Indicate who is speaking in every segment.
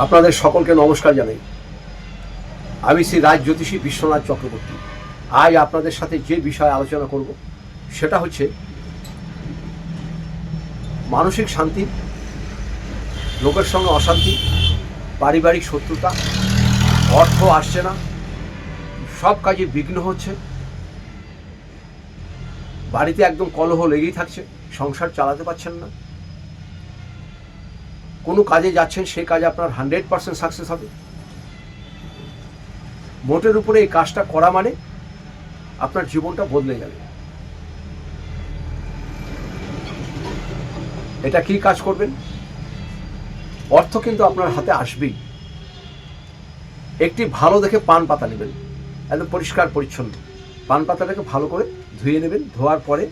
Speaker 1: আপনাদের সকলকে নমস্কার জানাই। আমি শ্রী রাজ জ্যোতিষী বিশ্বনাথ চক্রবর্তী। আজ আপনাদের সাথে যে বিষয়ে আলোচনা করব সেটা হচ্ছে মানসিক শান্তি, লোকের সঙ্গে অশান্তি, পারিবারিক শত্রুতা, অর্থ আসছে না, সব কাজে বিঘ্ন হচ্ছে, বাড়িতে একদম কলহ লেগেই থাকছে, সংসার চালাতে পারছেন না, কোনো কাজে যাচ্ছেন সেই কাজে আপনার 100% সাকসেস হবে। মোটের উপরে এই কাজটা করা মানে আপনার জীবনটা বদলে যাবে। এটা কি কাজ করবেন? অর্থ কিন্তু আপনার হাতে আসবেই। একটি ভালো দেখে পান পাতা নেবেন, একদম পরিষ্কার পরিচ্ছন্ন পান পাতাটাকে ভালো করে ধুয়ে নেবেন। ধোয়ার পরে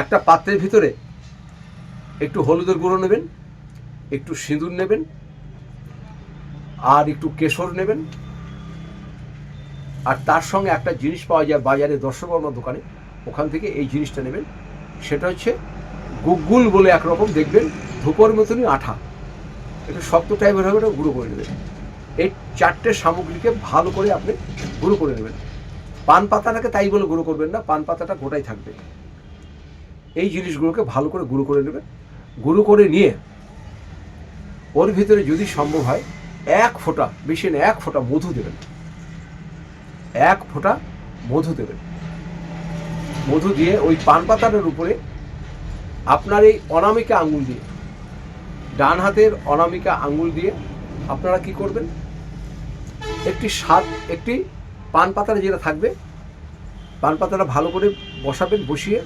Speaker 1: একটা পাত্রের ভিতরে একটু হলুদের গুঁড়ো নেবেন, একটু সিঁদুর নেবেন, আর একটু কেশর নেবেন, আর তার সঙ্গে একটা জিনিস পাওয়া যায় বাজারে দর্শবর্মার দোকানে, ওখান থেকে এই জিনিসটা নেবেন। সেটা হচ্ছে গুগ্গুল বলে একরকম দেখবেন ধূপর মতনই আঠা, একটু শক্ত টাইপের হবে, ওটা গুঁড়ো করে নেবেন। এই চারটে সামগ্রীকে ভালো করে আপনি গুঁড়ো করে নেবেন। পান পাতাটাকে তাই বলে গুঁড়ো করবেন না, পান পাতাটা গোটাই থাকবে। এই জিনিসগুলোকে ভালো করে গুঁড়ো করে নেবেন। গুঁড়ো করে নিয়ে ওর ভিতরে যদি সম্ভব হয় 1 ফোঁটা, বেশি না 1 ফোঁটা মধু দেবেন। 1 ফোঁটা মধু দেবেন। মধু দিয়ে ওই পান পাতাটার উপরে আপনার এই অনামিকা আঙুল দিয়ে, ডান হাতের অনামিকা আঙুল দিয়ে আপনারা কি করবেন, একটি পান পাতাটা যেটা থাকবে, পান পাতাটা ভালো করে বসাবেন। বসিয়ে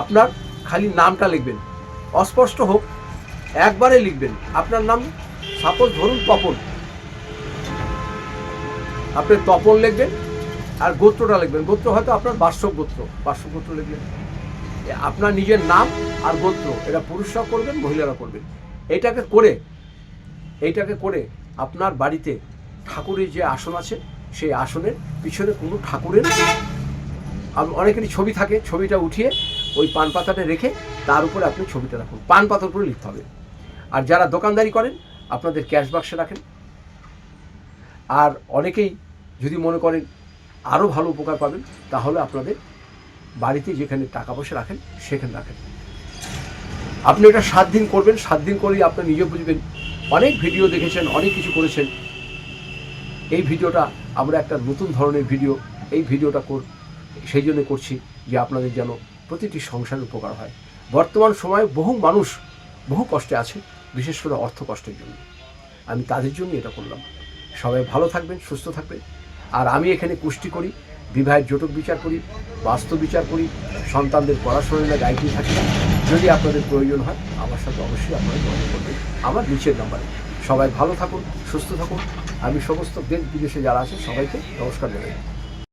Speaker 1: আপনার খালি নামটা লিখবেন, অস্পষ্ট হোক একবারে লিখবেন। আপনার নাম সাপোজ ধরুন তপন, আপনি তপন লিখবেন, আর গোত্রটা লিখবেন। গোত্র হয়তো আপনার বার্ষক গোত্র লিখবেন। আপনার নিজের নাম আর গোত্র, এটা পুরুষরা করবেন, মহিলারা করবেন। এইটাকে করে আপনার বাড়িতে ঠাকুরের যে আসন আছে সেই আসনের পিছনে কোনো ঠাকুরের অনেকেরই ছবি থাকে, ছবিটা উঠিয়ে ওই পান পাতাটা রেখে তার উপরে আপনি ছবিটা রাখুন। পান পাতার উপরে লিখতে হবে। আর যারা দোকানদারি করেন আপনাদের ক্যাশ বাক্সে রাখেন। আর অনেকেই যদি মনে করেন আরও ভালো উপকার পাবেন, তাহলে আপনাদের বাড়িতে যেখানে টাকা পয়সা রাখেন সেখানে রাখেন। আপনি এটা 7 দিন করবেন। 7 দিন করেই আপনি নিজে বুঝবেন। অনেক ভিডিও দেখেছেন, অনেক কিছু করেছেন। এই ভিডিওটা আমরা একটা নতুন ধরনের ভিডিও, এই ভিডিওটা সেই জন্য করছি যে আপনাদের যেন প্রতিটি সংসারের উপকার হয়। বর্তমান সময়ে বহু মানুষ বহু কষ্টে আছে, বিশেষ করে অর্থ কষ্টের জন্য। আমি তাদের জন্য এটা করলাম। সবাই ভালো থাকবেন, সুস্থ থাকবেন। আর আমি এখানে কুষ্টি করি, বিবাহের জটক বিচার করি, বাস্তু বিচার করি, সন্তানদের পড়াশোনা গাইডে থাকি। যদি আপনাদের প্রয়োজন হয় আমার সাথে অবশ্যই আপনারা যোগাযোগ করবেন আমার নিচের নাম্বারে। সবাই ভালো থাকুন, সুস্থ থাকুন। আমি সমস্ত দেশ বিদেশে যারা আছেন সবাইকে নমস্কার জানাই।